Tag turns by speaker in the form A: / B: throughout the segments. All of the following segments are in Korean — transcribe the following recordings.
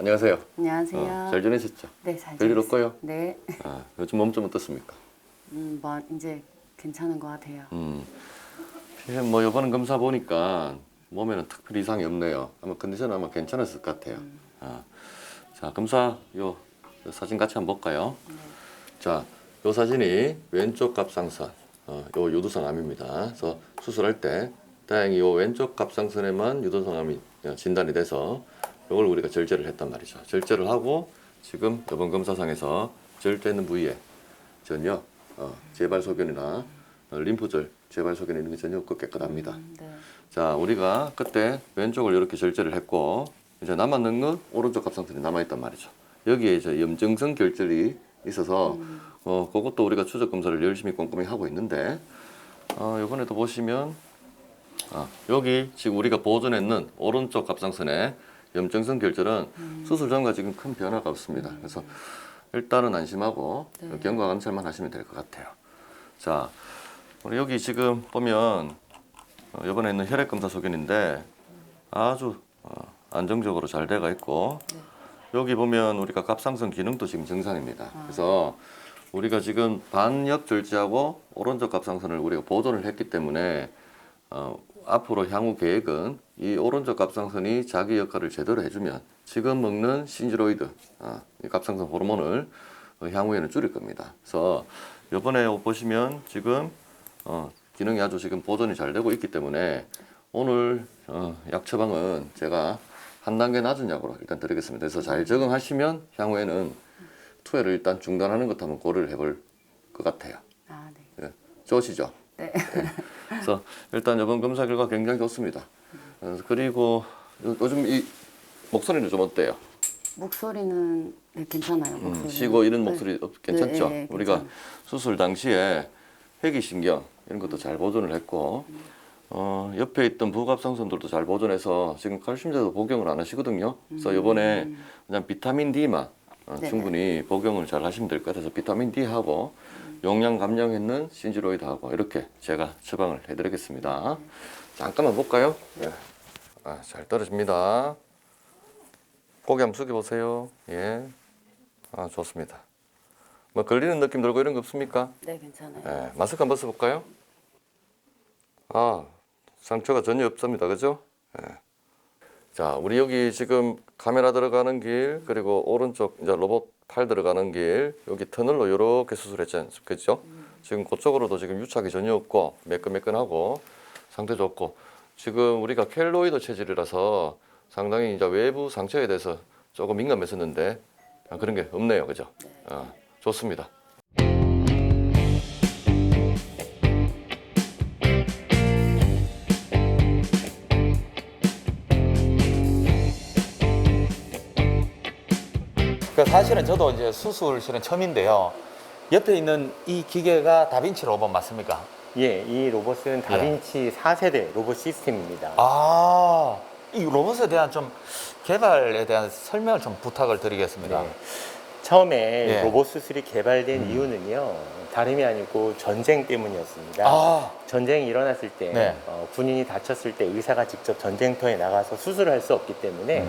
A: 안녕하세요.
B: 안녕하세요.
A: 잘 지내셨죠?
B: 네, 잘
A: 별일
B: 지냈어요.
A: 없고요?
B: 네.
A: 요즘 몸 좀 어떻습니까?
B: 뭐 이제 괜찮은 것 같아요.
A: 뭐 이번 검사 보니까 몸에는 특별히 이상이 없네요. 아마 컨디션은 아마 괜찮았을 것 같아요. 자, 검사 요 사진 같이 한번 볼까요?
B: 네.
A: 자, 요 사진이 왼쪽 갑상선, 요 유두성암입니다. 그래서 수술할 때 다행히 요 왼쪽 갑상선에만 유두성암이 진단이 돼서 요걸 우리가 절제를 했단 말이죠. 절제를 하고 지금 이번 검사상에서 절제했는 부위에 전혀 재발 소견이나 림프절 재발 소견 이런 게 전혀 없고 깨끗합니다.
B: 네.
A: 자, 우리가 그때 왼쪽을 이렇게 절제를 했고 이제 남았는 건 오른쪽 갑상선이 남아있단 말이죠. 여기에 이제 염증성 결절이 있어서 그것도 우리가 추적 검사를 열심히 꼼꼼히 하고 있는데 이번에도 보시면 여기 지금 우리가 보존했는 오른쪽 갑상선의 염증성 결절은 수술 전과 지금 큰 변화가 없습니다. 그래서 일단은 안심하고
B: 네.
A: 경과 감찰만 하시면 될 것 같아요. 자, 우리 여기 지금 보면 이번에 있는 혈액 검사 소견인데 아주 안정적으로 잘 돼가 있고
B: 네.
A: 여기 보면 우리가 갑상선 기능도 지금 정상입니다. 그래서 우리가 지금 반역 절제하고 오른쪽 갑상선을 우리가 보존을 했기 때문에 앞으로 향후 계획은 이 오른쪽 갑상선이 자기 역할을 제대로 해주면 지금 먹는 신지로이드, 이 갑상선 호르몬을 향후에는 줄일 겁니다. 그래서 이번에 보시면 지금 기능이 아주 지금 보존이 잘 되고 있기 때문에 오늘 약 처방은 제가 한 단계 낮은 약으로 일단 드리겠습니다. 그래서 잘 적응하시면 향후에는 투여를 일단 중단하는 것도 한번 고려를 해볼 것 같아요.
B: 네.
A: 예, 좋으시죠?
B: 네.
A: 그래서 일단 이번 검사 결과 굉장히 좋습니다. 그리고 요즘 이 목소리는 좀 어때요?
B: 목소리는 네, 괜찮아요. 목소리는.
A: 쉬고 이런 목소리 괜찮죠?
B: 네,
A: 우리가
B: 괜찮아요.
A: 수술 당시에 회귀신경 이런 것도 잘 보존을 했고 옆에 있던 부갑상선들도 잘 보존해서 지금 칼슘제도 복용을 안 하시거든요. 그래서 이번에 그냥 비타민 D만 충분히 복용을 잘 하시면 될 것 같아서 비타민 D하고 용량 감량했는 신지로이드하고 이렇게 제가 처방을 해드리겠습니다. 잠깐만 볼까요? 예. 잘 떨어집니다. 고개 한번 숙여보세요. 예. 좋습니다. 뭐 걸리는 느낌 들고 이런 거 없습니까?
B: 네, 괜찮아요.
A: 예. 마스크 한번 벗어볼까요? 상처가 전혀 없습니다. 그죠? 예. 자, 우리 여기 지금 카메라 들어가는 길, 그리고 오른쪽 이제 로봇 팔 들어가는 길, 여기 터널로 이렇게 수술했지 않습니까? 그죠? 지금 그쪽으로도 지금 유착이 전혀 없고, 매끈매끈하고, 상태 좋고, 지금 우리가 켈로이드 체질이라서 상당히 이제 외부 상처에 대해서 조금 민감했었는데, 그런 게 없네요. 그죠? 좋습니다.
C: 사실은 저도 이제 수술실은 처음인데요. 옆에 있는 이 기계가 다빈치 로봇 맞습니까?
D: 예, 이 로봇은 다빈치 4세대 로봇 시스템입니다.
C: 이 로봇에 대한 좀 개발에 대한 설명을 좀 부탁을 드리겠습니다.
D: 네. 처음에
C: 예.
D: 로봇 수술이 개발된 이유는요, 다름이 아니고 전쟁 때문이었습니다. 전쟁이 일어났을 때,
C: 네.
D: 군인이 다쳤을 때 의사가 직접 전쟁터에 나가서 수술을 할 수 없기 때문에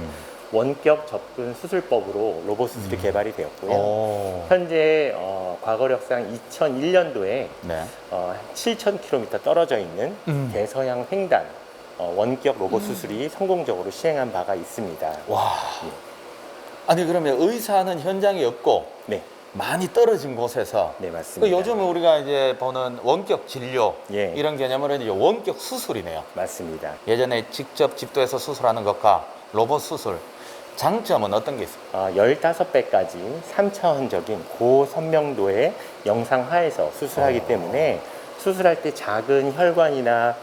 D: 원격 접근 수술법으로 로봇 수술이 개발이 되었고요. 현재 과거력상 2001년도에
C: 네.
D: 7,000km 떨어져 있는 대서양 횡단 원격 로봇 수술이 성공적으로 시행한 바가 있습니다.
C: 와. 아니 그러면 의사는 현장에 없고
D: 네,
C: 많이 떨어진 곳에서
D: 네 맞습니다.
C: 요즘 우리가 이제 보는 원격 진료
D: 예.
C: 이런 개념으로는 이제 원격 수술이네요.
D: 맞습니다.
C: 예전에 직접 집도에서 수술하는 것과 로봇 수술 장점은 어떤 게 있습니까?
D: 15배까지 3차원적인 고선명도의 영상 하에서 수술하기 때문에 수술할 때 작은 혈관이나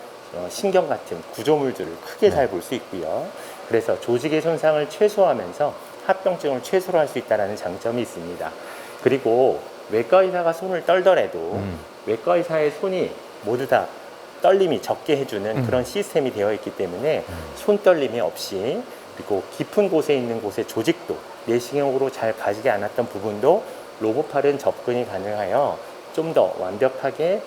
D: 신경 같은 구조물들을 크게 잘 볼 수 있고요. 그래서 조직의 손상을 최소화하면서 합병증을 최소로 할 수 있다는 장점이 있습니다. 그리고 외과 의사가 손을 떨더라도 외과 의사의 손이 모두 다 떨림이 적게 해주는 그런 시스템이 되어 있기 때문에 손 떨림이 없이, 그리고 깊은 곳에 있는 곳의 조직도 내시경으로 잘 가지지 않았던 부분도 로봇팔은 접근이 가능하여 좀 더 완벽하게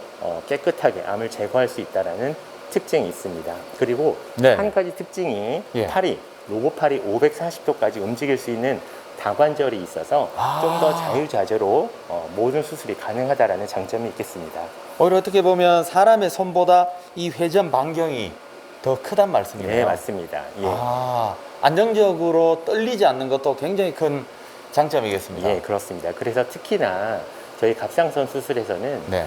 D: 깨끗하게 암을 제거할 수 있다는 특징이 있습니다. 그리고
C: 네.
D: 한 가지 특징이
C: 예.
D: 팔이 로봇팔이 540도까지 움직일 수 있는 다관절이 있어서
C: 아.
D: 좀 더 자유자재로 모든 수술이 가능하다라는 장점이 있겠습니다.
C: 오히려 어떻게 보면 사람의 손보다 이 회전 반경이 더 크단 말씀이네요.
D: 네, 맞습니다. 예.
C: 아, 안정적으로 떨리지 않는 것도 굉장히 큰 장점이겠습니다.
D: 예, 그렇습니다. 그래서 특히나 저희 갑상선 수술에서는
C: 네.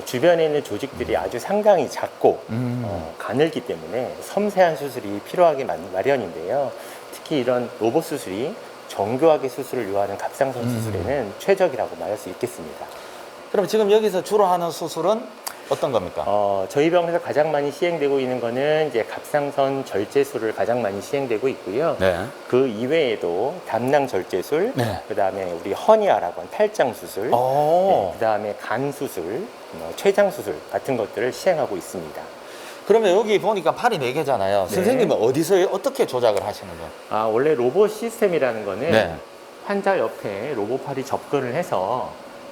D: 주변에 있는 조직들이 아주 상당히 작고
C: 음.
D: 가늘기 때문에 섬세한 수술이 필요하게 마련인데요. 특히 이런 로봇 수술이 정교하게 수술을 요하는 갑상선 수술에는 최적이라고 말할 수 있겠습니다.
C: 그럼 지금 여기서 주로 하는 수술은 어떤 겁니까?
D: 저희 병원에서 가장 많이 시행되고 있는 거는 이제 갑상선 절제술을 가장 많이 시행되고 있고요.
C: 네.
D: 그 이외에도 담낭 절제술,
C: 네.
D: 그다음에 우리 허니아라고 하는 탈장 수술,
C: 오.
D: 그다음에 간 수술, 췌장 수술 같은 것들을 시행하고 있습니다.
C: 그러면 여기 보니까 팔이 4개잖아요.
D: 네.
C: 선생님은 어디서 어떻게 조작을 하시는 거예요?
D: 원래 로봇 시스템이라는 거는
C: 네.
D: 환자 옆에 로봇팔이 접근을 해서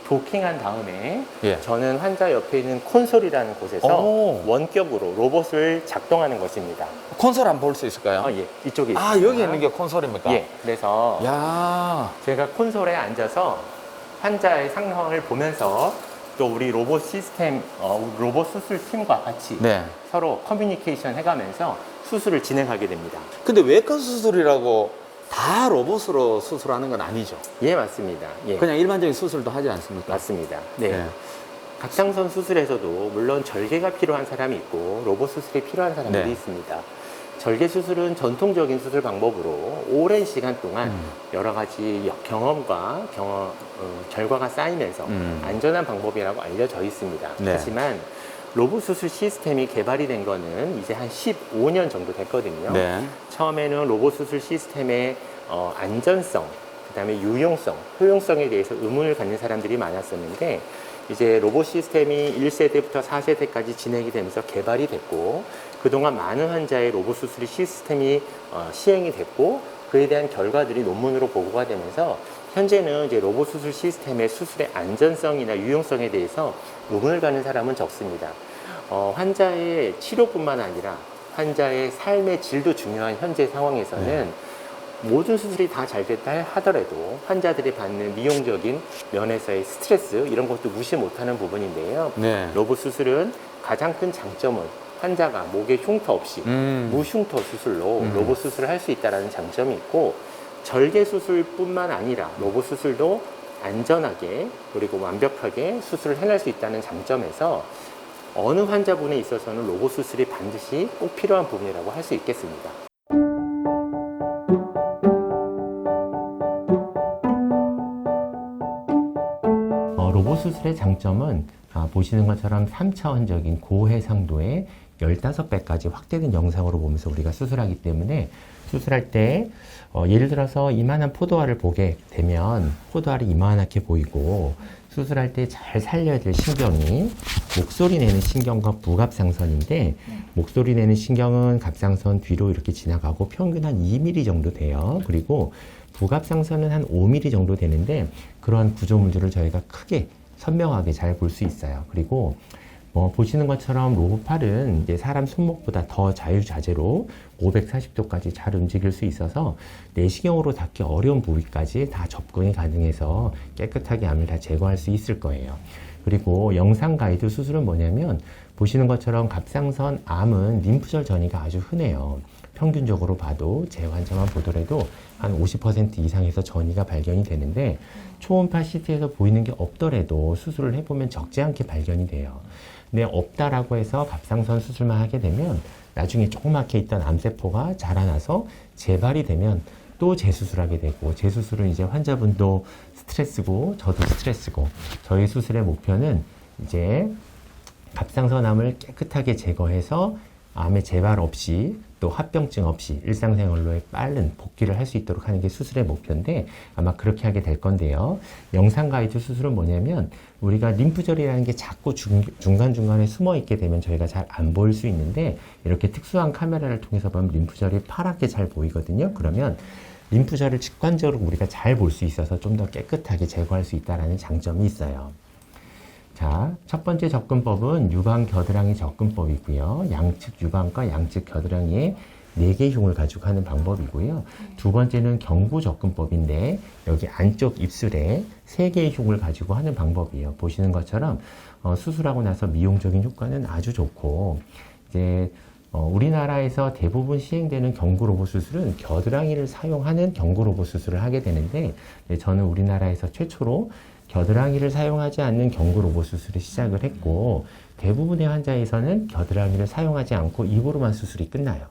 D: 도킹한 다음에
C: 예.
D: 저는 환자 옆에 있는 콘솔이라는 곳에서
C: 오.
D: 원격으로 로봇을 작동하는 것입니다.
C: 콘솔 한번 볼 수 있을까요?
D: 예, 이쪽에
C: 아,
D: 있습니다.
C: 여기 있는 게 콘솔입니까?
D: 예, 그래서
C: 야.
D: 제가 콘솔에 앉아서 환자의 상황을 보면서 또 우리 로봇 시스템, 로봇 수술 팀과 같이
C: 네.
D: 서로 커뮤니케이션 해가면서 수술을 진행하게 됩니다.
C: 근데 외과 수술이라고 다 로봇으로 수술하는 건 아니죠.
D: 예, 맞습니다. 예,
C: 그냥 일반적인 수술도 하지 않습니까?
D: 맞습니다. 네.
C: 네.
D: 갑상선 수술에서도 물론 절개가 필요한 사람이 있고 로봇 수술이 필요한 사람들이
C: 네.
D: 있습니다. 절개 수술은 전통적인 수술 방법으로 오랜 시간 동안 여러 가지 경험과 결과가 쌓이면서 안전한 방법이라고 알려져 있습니다.
C: 네.
D: 하지만 로봇 수술 시스템이 개발이 된 거는 이제 한 15년 정도 됐거든요.
C: 네.
D: 처음에는 로봇 수술 시스템의 안전성, 그다음에 유용성, 효용성에 대해서 의문을 갖는 사람들이 많았었는데 이제 로봇 시스템이 1세대부터 4세대까지 진행이 되면서 개발이 됐고 그동안 많은 환자의 로봇 수술 시스템이 시행이 됐고 그에 대한 결과들이 논문으로 보고가 되면서 현재는 이제 로봇 수술 시스템의 수술의 안전성이나 유용성에 대해서 의문을 갖는 사람은 적습니다. 환자의 치료뿐만 아니라 환자의 삶의 질도 중요한 현재 상황에서는 모든 수술이 다 잘 됐다 하더라도 환자들이 받는 미용적인 면에서의 스트레스 이런 것도 무시 못하는 부분인데요.
C: 네.
D: 로봇 수술은 가장 큰 장점은 환자가 목에 흉터 없이 무흉터 수술로 로봇 수술을 할 수 있다는 장점이 있고 절개 수술뿐만 아니라 로봇 수술도 안전하게 그리고 완벽하게 수술을 해낼 수 있다는 장점에서 어느 환자분에 있어서는 로봇 수술이 반드시 꼭 필요한 부분이라고 할 수 있겠습니다. 로봇 수술의 장점은 보시는 것처럼 3차원적인 고해상도의 15배까지 확대된 영상으로 보면서 우리가 수술하기 때문에 수술할 때 예를 들어서 이만한 포도알을 보게 되면 포도알이 이만하게 보이고 수술할 때 잘 살려야 될 신경이 목소리 내는 신경과 부갑상선인데 목소리 내는 신경은 갑상선 뒤로 이렇게 지나가고 평균 한 2mm 정도 돼요. 그리고 부갑상선은 한 5mm 정도 되는데 그러한 구조물들을 저희가 크게 선명하게 잘 볼 수 있어요. 그리고 보시는 것처럼 로봇팔은 이제 사람 손목보다 더 자유자재로 540도까지 잘 움직일 수 있어서 내시경으로 닿기 어려운 부위까지 다 접근이 가능해서 깨끗하게 암을 다 제거할 수 있을 거예요. 그리고 영상 가이드 수술은 뭐냐면 보시는 것처럼 갑상선 암은 림프절 전이가 아주 흔해요. 평균적으로 봐도 제 환자만 보더라도 한 50% 이상에서 전이가 발견이 되는데 초음파 CT에서 보이는 게 없더라도 수술을 해보면 적지 않게 발견이 돼요. 근데 없다라고 해서 갑상선 수술만 하게 되면 나중에 조그맣게 있던 암세포가 자라나서 재발이 되면 또 재수술하게 되고 재수술은 이제 환자분도 스트레스고 저도 스트레스고 저희 수술의 목표는 이제 갑상선암을 깨끗하게 제거해서 암의 재발 없이 또 합병증 없이 일상생활로의 빠른 복귀를 할 수 있도록 하는 게 수술의 목표인데 아마 그렇게 하게 될 건데요. 영상 가이드 수술은 뭐냐면 우리가 림프절이라는 게 자꾸 중간중간에 숨어 있게 되면 저희가 잘 안 보일 수 있는데 이렇게 특수한 카메라를 통해서 보면 림프절이 파랗게 잘 보이거든요. 그러면 림프절을 직관적으로 우리가 잘 볼 수 있어서 좀 더 깨끗하게 제거할 수 있다는 장점이 있어요. 자, 첫 번째 접근법은 유방 겨드랑이 접근법이고요. 양측 유방과 양측 겨드랑이의
E: 4개의 흉을 가지고 하는 방법이고요. 두 번째는 경부 접근법인데 여기 안쪽 입술에 3개의 흉을 가지고 하는 방법이에요. 보시는 것처럼 수술하고 나서 미용적인 효과는 아주 좋고 이제 우리나라에서 대부분 시행되는 경구 로봇 수술은 겨드랑이를 사용하는 경구 로봇 수술을 하게 되는데 저는 우리나라에서 최초로 겨드랑이를 사용하지 않는 경구 로봇 수술을 시작을 했고 대부분의 환자에서는 겨드랑이를 사용하지 않고 입으로만 수술이 끝나요.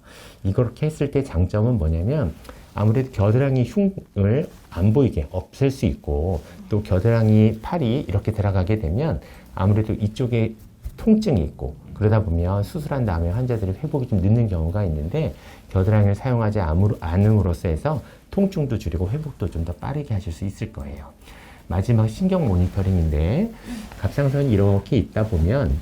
E: 이렇게 했을 때 장점은 뭐냐면 아무래도 겨드랑이 흉을 안 보이게 없앨 수 있고 또 겨드랑이 팔이 이렇게 들어가게 되면 아무래도 이쪽에 통증이 있고 그러다 보면 수술한 다음에 환자들이 회복이 좀 늦는 경우가 있는데 겨드랑이를 사용하지 않음으로써 해서 통증도 줄이고 회복도 좀 더 빠르게 하실 수 있을 거예요. 마지막 신경 모니터링인데 갑상선이 이렇게 있다 보면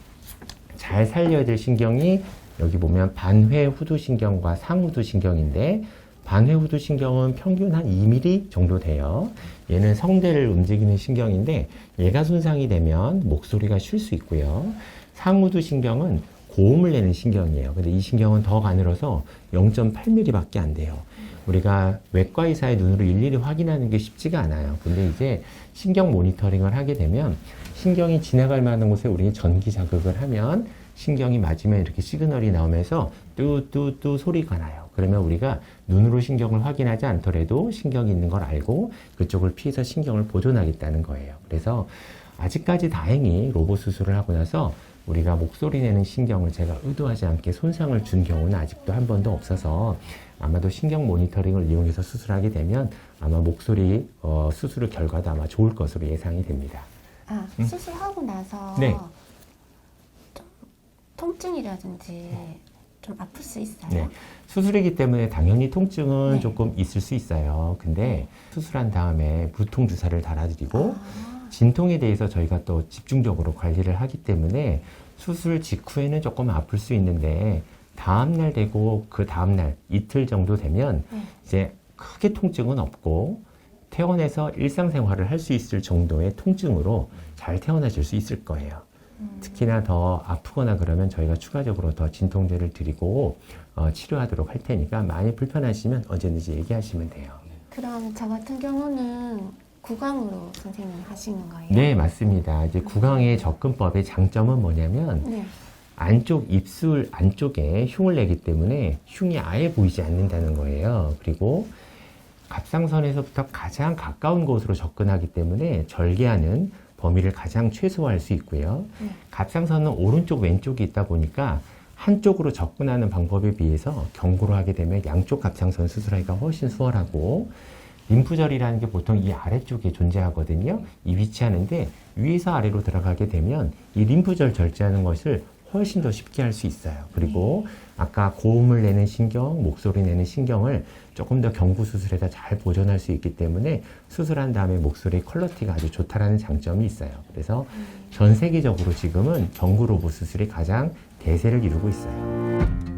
E: 잘 살려야 될 신경이 여기 보면 반회후두신경과 상후두신경인데 반회후두신경은 평균 한 2mm 정도 돼요. 얘는 성대를 움직이는 신경인데 얘가 손상이 되면 목소리가 쉴 수 있고요. 상후두신경은 고음을 내는 신경이에요. 근데 이 신경은 더 가늘어서 0.8mm밖에 안 돼요. 우리가 외과 의사의 눈으로 일일이 확인하는 게 쉽지가 않아요. 근데 이제 신경 모니터링을 하게 되면 신경이 지나갈 만한 곳에 우리가 전기 자극을 하면 신경이 맞으면 이렇게 시그널이 나오면서 뚜뚜뚜 소리가 나요. 그러면 우리가 눈으로 신경을 확인하지 않더라도 신경이 있는 걸 알고 그쪽을 피해서 신경을 보존하겠다는 거예요. 그래서 아직까지 다행히 로봇 수술을 하고 나서 우리가 목소리 내는 신경을 제가 의도하지 않게 손상을 준 경우는 아직도 한 번도 없어서 아마도 신경 모니터링을 이용해서 수술하게 되면 아마 목소리 수술 결과도 아마 좋을 것으로 예상이 됩니다.
F: 수술하고 나서
E: 네.
F: 좀 통증이라든지 좀 아플 수 있어요?
E: 네. 수술이기 때문에 당연히 통증은
F: 네.
E: 조금 있을 수 있어요. 근데 수술한 다음에 무통 주사를 달아드리고 진통에 대해서 저희가 또 집중적으로 관리를 하기 때문에 수술 직후에는 조금 아플 수 있는데 다음날 되고 그 다음날 이틀 정도 되면 이제 크게 통증은 없고 퇴원해서 일상생활을 할 수 있을 정도의 통증으로 잘 퇴원하실 수 있을 거예요. 특히나 더 아프거나 그러면 저희가 추가적으로 더 진통제를 드리고 치료하도록 할 테니까 많이 불편하시면 언제든지 얘기하시면 돼요.
F: 그럼 저 같은 경우는 구강으로 선생님 하시는 거예요?
E: 네, 맞습니다. 이제 구강의 접근법의 장점은 뭐냐면
F: 네.
E: 안쪽 입술 안쪽에 흉을 내기 때문에 흉이 아예 보이지 않는다는 거예요. 그리고 갑상선에서부터 가장 가까운 곳으로 접근하기 때문에 절개하는 범위를 가장 최소화할 수 있고요. 갑상선은 오른쪽 왼쪽이 있다 보니까 한쪽으로 접근하는 방법에 비해서 경구로 하게 되면 양쪽 갑상선 수술하기가 훨씬 수월하고 림프절이라는 게 보통 이 아래쪽에 존재하거든요. 이 위치하는데 위에서 아래로 들어가게 되면 이 림프절 절제하는 것을 훨씬 더 쉽게 할 수 있어요. 그리고 아까 고음을 내는 신경, 목소리 내는 신경을 조금 더 경구 수술에다 잘 보존할 수 있기 때문에 수술한 다음에 목소리 퀄리티가 아주 좋다라는 장점이 있어요. 그래서 전 세계적으로 지금은 경구 로봇 수술이 가장 대세를 이루고 있어요.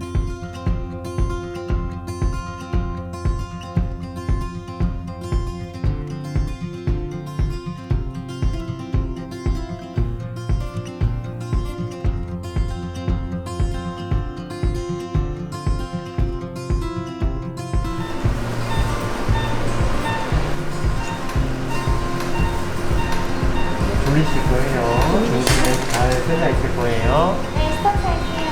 E: 돌리실 거예요. 중심에 잘 끝나 있을 거예요.
F: 네, 스타트할게요.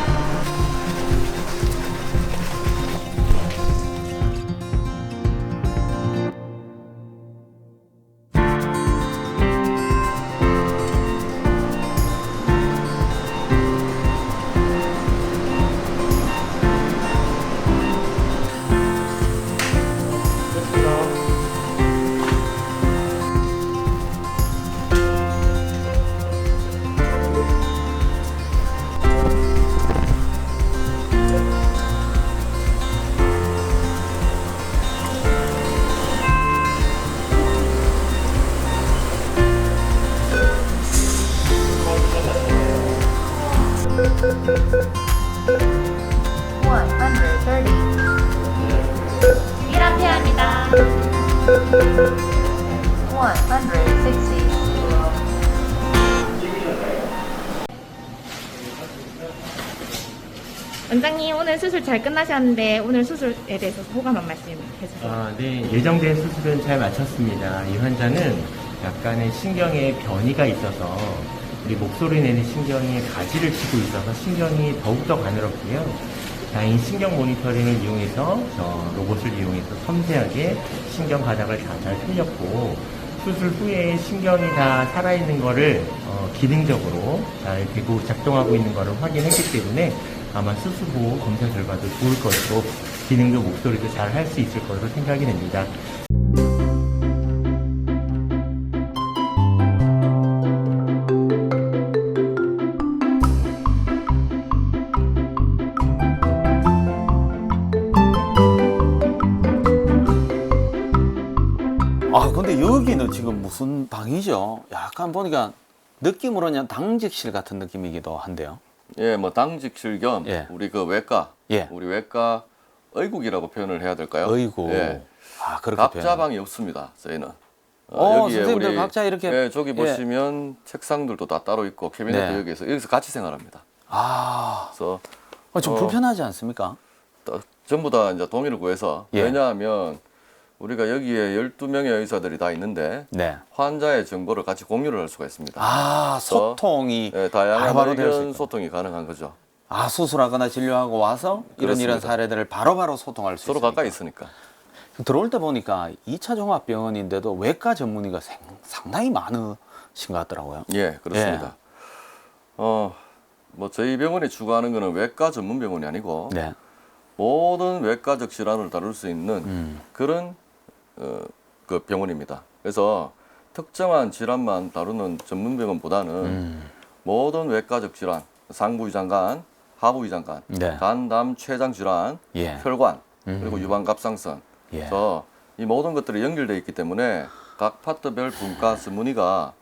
G: 원장님 오늘 수술 잘 끝나셨는데 오늘 수술에 대해서 소감 한 말씀 해주세요.
E: 네, 예정된 수술은 잘 마쳤습니다. 이 환자는 약간의 신경에 변이가 있어서 우리 목소리 내는 신경이 가지를 치고 있어서 신경이 더욱더 가늘었고요. 다행히 신경 모니터링을 이용해서 로봇을 이용해서 섬세하게 신경 가닥을 다 잘 살렸고 수술 후에 신경이 다 살아있는 거를 기능적으로 잘 되고 작동하고 있는 거를 확인했기 때문에 아마 수술 후 검사 결과도 좋을 것이고 기능도 목소리도 잘 할 수 있을 것으로 생각이 됩니다.
C: 아, 근데 여기는 지금 무슨 방이죠? 약간 보니까 느낌으로는 그냥 당직실 같은 느낌이기도 한데요.
A: 예, 뭐 당직실 겸
C: 예.
A: 우리 그 외과,
C: 예.
A: 우리 외과 의국이라고 표현을 해야 될까요?
C: 어이구.
A: 예.
C: 아, 그렇게
A: 각자방이 없습니다. 저희는.
C: 선생님들 각자 이렇게.
A: 예, 저기
C: 예.
A: 보시면 책상들도 다 따로 있고 캐비넷도
C: 네.
A: 여기서 같이 생활합니다.
C: 아,
A: 그래서
C: 좀
A: 어.
C: 불편하지 않습니까?
A: 전부 다 이제 동의를 구해서
C: 예.
A: 왜냐하면 우리가 여기에 12명의 의사들이 다 있는데
C: 네.
A: 환자의 정보를 같이 공유를 할 수가 있습니다.
C: 아, 소통이
A: 예, 다양한
C: 바로바로 될수
A: 의견
C: 있고.
A: 소통이 가능한 거죠.
C: 아, 수술하거나 진료하고 와서 이런
A: 그렇습니다.
C: 사례들을 바로바로 소통할 수
A: 서로
C: 있으니까.
A: 가까이 있으니까.
C: 들어올 때 보니까 2차 종합병원인데도 외과 전문의가 상당히 많으신 것 같더라고요.
A: 예, 그렇습니다. 뭐 저희 병원이 추구하는 거는 외과 전문 병원이 아니고
C: 네.
A: 모든 외과적 질환을 다룰 수 있는 그런 그 병원입니다. 그래서 특정한 질환만 다루는 전문 병원보다는 모든 외과적 질환, 상부위장관, 하부위장관,
C: 네.
A: 간, 담, 췌장 질환,
C: 예.
A: 혈관, 그리고 유방갑상선.
C: 예.
A: 그래서 이 모든 것들이 연결되어 있기 때문에 각 파트별 분과 전문의가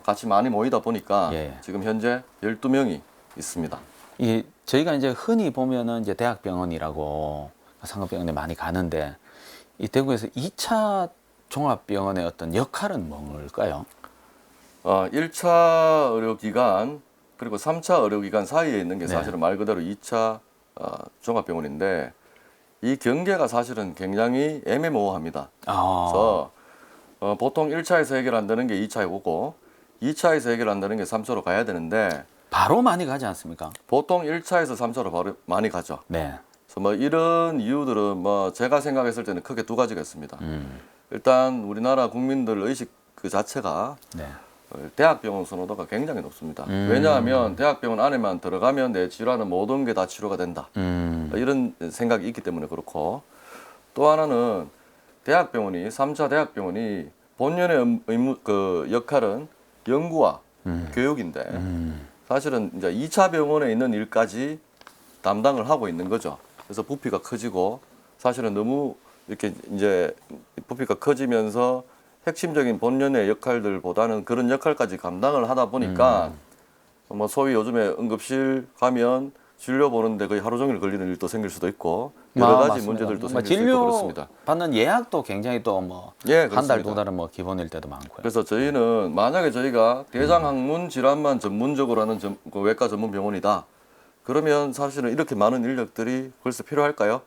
A: 같이 많이 모이다 보니까
C: 예.
A: 지금 현재 12명이 있습니다.
C: 이 저희가 이제 흔히 보면은 이제 대학병원이라고 상업병원에 많이 가는데 이 대구에서 2차 종합병원의 어떤 역할은 뭘까요?
A: 1차 의료기관 그리고 3차 의료기관 사이에 있는 게
C: 네.
A: 사실은 말 그대로 2차 종합병원인데 이 경계가 사실은 굉장히 애매모호합니다.
C: 아,
A: 그래서 보통 1차에서 해결 안 되는 게 2차에 오고 2차에서 해결 안 되는 게 3차로 가야 되는데
C: 바로 많이 가지 않습니까?
A: 보통 1차에서 3차로 바로 많이 가죠.
C: 네.
A: 그래서 뭐 이런 이유들은 뭐 제가 생각했을 때는 크게 두 가지가 있습니다. 일단 우리나라 국민들 의식 그 자체가
C: 네.
A: 대학병원 선호도가 굉장히 높습니다. 왜냐하면 대학병원 안에만 들어가면 내 질환은 모든 게 다 치료가 된다. 이런 생각이 있기 때문에 그렇고 또 하나는 대학병원이 3차 대학병원이 본연의 의무 그 역할은 연구와 교육인데 사실은 이제 2차 병원에 있는 일까지 담당을 하고 있는 거죠. 그래서 부피가 커지고 사실은 너무 이렇게 이제 부피가 커지면서 핵심적인 본연의 역할들보다는 그런 역할까지 감당을 하다 보니까 뭐 소위 요즘에 응급실 가면 진료 보는데 거의 하루 종일 걸리는 일도 생길 수도 있고 여러 가지
C: 맞습니다.
A: 문제들도
C: 뭐
A: 생길 수 있고
C: 진료
A: 그렇습니다.
C: 받는 예약도 굉장히 또 뭐
A: 예,
C: 한 달
A: 그렇습니다.
C: 두 달은 뭐 기본일 때도 많고요.
A: 그래서 저희는 만약에 저희가 대장학문 질환만 전문적으로 하는 그 외과 전문 병원이다. 그러면 사실은 이렇게 많은 인력들이 벌써 필요할까요?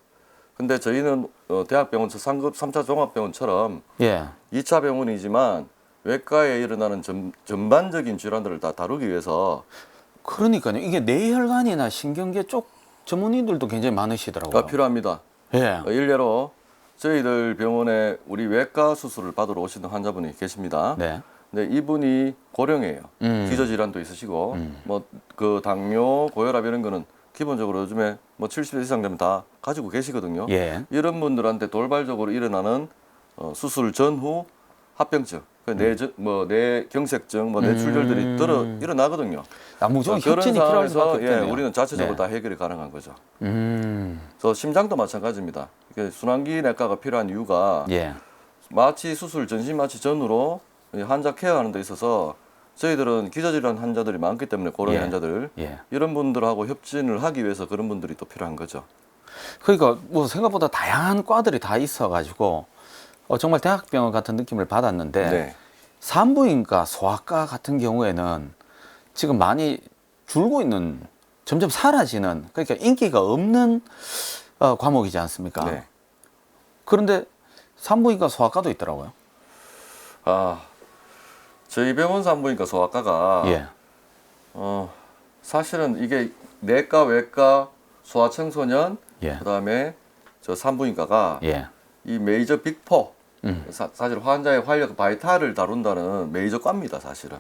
A: 근데 저희는 대학병원 상급 3차 종합병원처럼
C: 예.
A: 2차 병원이지만 외과에 일어나는 전반적인 질환들을 다 다루기 위해서
C: 그러니까요. 이게 뇌혈관이나 신경계 쪽 전문의들도 굉장히 많으시더라고요.
A: 필요합니다.
C: 예.
A: 일례로 저희들 병원에 우리 외과 수술을 받으러 오시는 환자분이 계십니다.
C: 네.
A: 근데 이분이 고령이에요. 기저질환도 있으시고 뭐 그 당뇨, 고혈압 이런 거는 기본적으로 요즘에 뭐 70세 이상 되면 다 가지고 계시거든요.
C: 예.
A: 이런 분들한테 돌발적으로 일어나는 수술 전후 합병증, 뇌경색증, 뇌출혈들이 일어나거든요.
C: 아, 무조건
A: 그런
C: 협진이 필요할
A: 상황에서
C: 수밖에 없겠네요.
A: 우리는 자체적으로
C: 네.
A: 다 해결이 가능한 거죠.
C: 음.
A: 그래서 심장도 마찬가지입니다. 이게 순환기내과가 필요한 이유가
C: 예.
A: 마취 수술 전신 마취 전후로 환자 케어하는 데 있어서 저희들은 기저질환 환자들이 많기 때문에 고령
C: 예.
A: 환자들
C: 예.
A: 이런 분들하고 협진을 하기 위해서 그런 분들이 또 필요한 거죠.
C: 그러니까 뭐 생각보다 다양한 과들이 다 있어가지고 정말 대학병원 같은 느낌을 받았는데
A: 네.
C: 산부인과 소아과 같은 경우에는 지금 많이 줄고 있는 점점 사라지는, 그러니까 인기가 없는 과목이지 않습니까?
A: 네.
C: 그런데 산부인과 소아과도 있더라고요.
A: 아, 저희 병원 산부인과 소아과가
C: 예.
A: 사실은 이게 내과, 외과, 소아청소년,
C: 예.
A: 그다음에 저 산부인과가
C: 예.
A: 이 메이저 빅4
C: 음.
A: 사실 환자의 활력 바이탈을 다룬다는 메이저 과입니다, 사실은.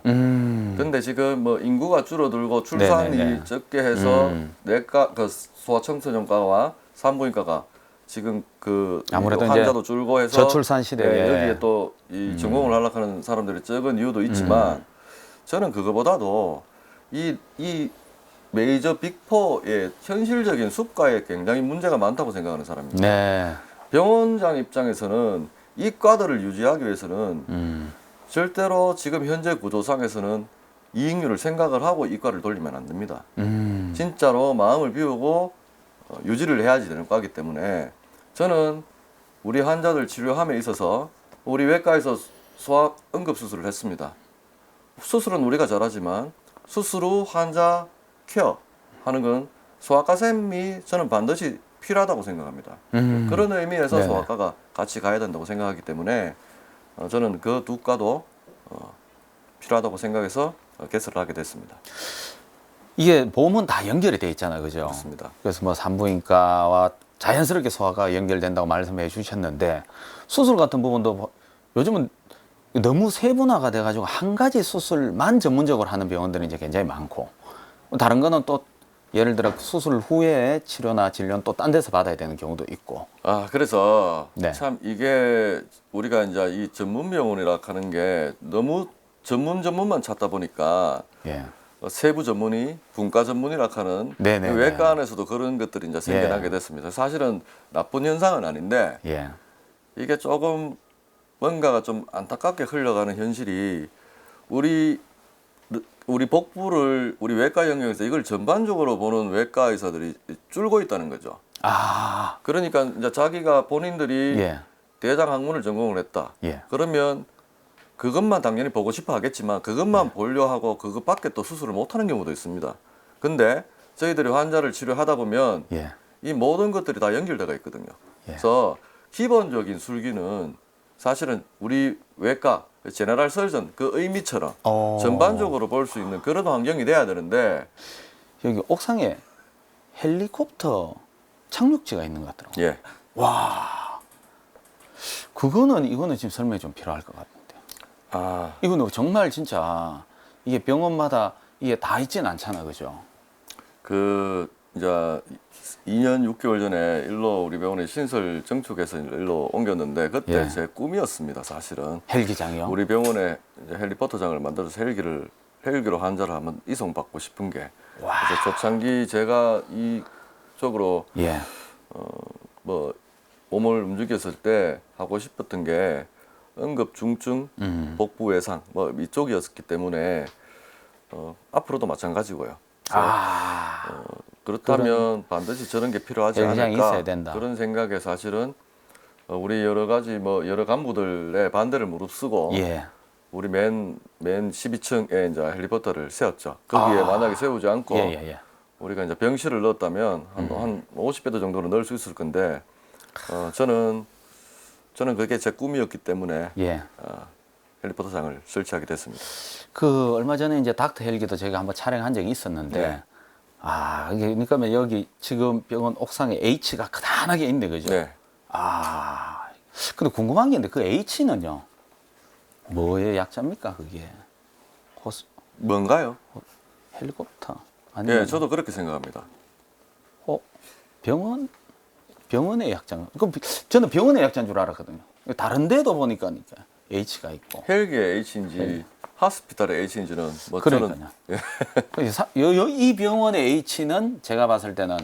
A: 근데 지금 뭐 인구가 줄어들고 출산이
C: 네네네.
A: 적게 해서
C: 음.
A: 내과 그 소아청소년과와 산부인과가 지금 그
C: 아무래도
A: 환자도 줄고 해서
C: 저출산 시대에
A: 여기에 또 이 전공을 하려고 하는 사람들이 적은 이유도 있지만 저는 그거보다도 이 메이저 빅4의 현실적인 수가에 굉장히 문제가 많다고 생각하는 사람입니다.
C: 네.
A: 병원장 입장에서는 이 과들을 유지하기 위해서는 절대로 지금 현재 구조상에서는 이익률을 생각을 하고 이 과를 돌리면 안 됩니다. 진짜로 마음을 비우고 유지를 해야지 되는 과이기 때문에 저는 우리 환자들 치료함에 있어서 우리 외과에서 소아 응급수술을 했습니다. 수술은 우리가 잘하지만 수술 후 환자 케어 하는 건 소아과쌤이 저는 반드시 필요하다고 생각합니다. 그런 의미에서
C: 네네.
A: 소아과가 같이 가야 된다고 생각하기 때문에 저는 그 두 과도 필요하다고 생각해서 개설을 하게 됐습니다.
C: 이게 보험은 다 연결이 돼 있잖아요, 그죠?
A: 그렇습니다.
C: 그래서 뭐 산부인과와 자연스럽게 소아가 연결된다고 말씀해 주셨는데 수술 같은 부분도 요즘은 너무 세분화가 돼가지고 한 가지 수술만 전문적으로 하는 병원들이 이제 굉장히 많고 다른 거는 또 예를 들어 수술 후에 치료나 진료는 또 딴 데서 받아야 되는 경우도 있고.
A: 그래서
C: 네.
A: 참 이게 우리가 이제 이 전문 병원이라 하는 게 너무 전문만 찾다 보니까
C: 예.
A: 세부 전문의, 분과 전문이라 하는
C: 네네네.
A: 외과 안에서도 그런 것들이 이제 생겨나게 됐습니다. 사실은 나쁜 현상은 아닌데
C: 예.
A: 이게 조금 뭔가가 좀 안타깝게 흘러가는 현실이 우리 복부를 우리 외과 영역에서 이걸 전반적으로 보는 외과 의사들이 줄고 있다는 거죠.
C: 아.
A: 그러니까 이제 자기가 본인들이
C: 예.
A: 대장 항문을 전공을 했다.
C: 예.
A: 그러면 그것만 당연히 보고 싶어 하겠지만 그것만 보려 하고 그것밖에 또 수술을 못 하는 경우도 있습니다. 근데 저희들이 환자를 치료하다 보면
C: 예.
A: 이 모든 것들이 다 연결되어 있거든요.
C: 예.
A: 그래서 기본적인 술기는 사실은 우리 외과, 제너럴 서전 그 의미처럼 전반적으로 볼 수 있는 그런 환경이 돼야 되는데
C: 여기 옥상에 헬리콥터 착륙지가 있는 것 같더라고요.
A: 예.
C: 와. 이거는 지금 설명이 좀 필요할 것 같은데. 이거는 정말 진짜 이게 병원마다 이게 다 있진 않잖아, 그죠?
A: 그 이제 2년 6개월 전에 일로 우리 병원에 신설 정축해서 일로 옮겼는데 그때
C: 예.
A: 제 꿈이었습니다, 사실은.
C: 헬기장이요?
A: 우리 병원에 이제 헬리포터장을 만들어서 헬기로 환자를 한번 이송받고 싶은 게. 그래서 초창기 제가 이쪽으로
C: 예.
A: 뭐 몸을 움직였을 때 하고 싶었던 게 응급 중증 복부 외상 뭐 이쪽이었기 때문에 앞으로도 마찬가지고요. 그렇다면 반드시 저런 게 필요하지
C: 헬기장이
A: 않을까
C: 있어야 된다.
A: 그런 생각에 사실은 우리 여러 가지 여러 간부들의 반대를 무릅쓰고
C: 예.
A: 우리 맨 12층에 이제 헬리포터를 세웠죠. 거기에 만약에 세우지 않고
C: 예.
A: 우리가 이제 병실을 넣었다면 한 50배도 정도는 넣을 수 있을 건데 저는 그게 제 꿈이었기 때문에
C: 예.
A: 헬리포터장을 설치하게 됐습니다.
C: 그 얼마 전에 이제 닥터 헬기도 저희가 한번 촬영한 적이 있었는데
A: 네.
C: 이게 그러니까 여기 지금 병원 옥상에 H가 크다하게 있네, 그죠?
A: 네.
C: 근데 궁금한 게 있는데 그 H는요 뭐의 약자입니까, 그게?
A: 뭔가요?
C: 헬리콥터 아니면
A: 예, 저도 그렇게 생각합니다.
C: 병원의 약자. 그럼 저는 병원의 약자인 줄 알았거든요. 다른 데도 보니까 H가 있고.
A: 헬기의 H인지 하스피탈의 H인지는 뭐
C: 그러니까요.
A: 저는
C: 이 병원의 H는 제가 봤을 때는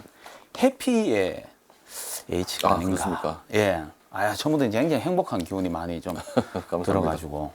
C: 해피의 H가 아닌가.
A: 그렇습니까?
C: 예. 처음부터 굉장히 행복한 기운이 많이 좀
A: 감사합니다.
C: 들어가지고.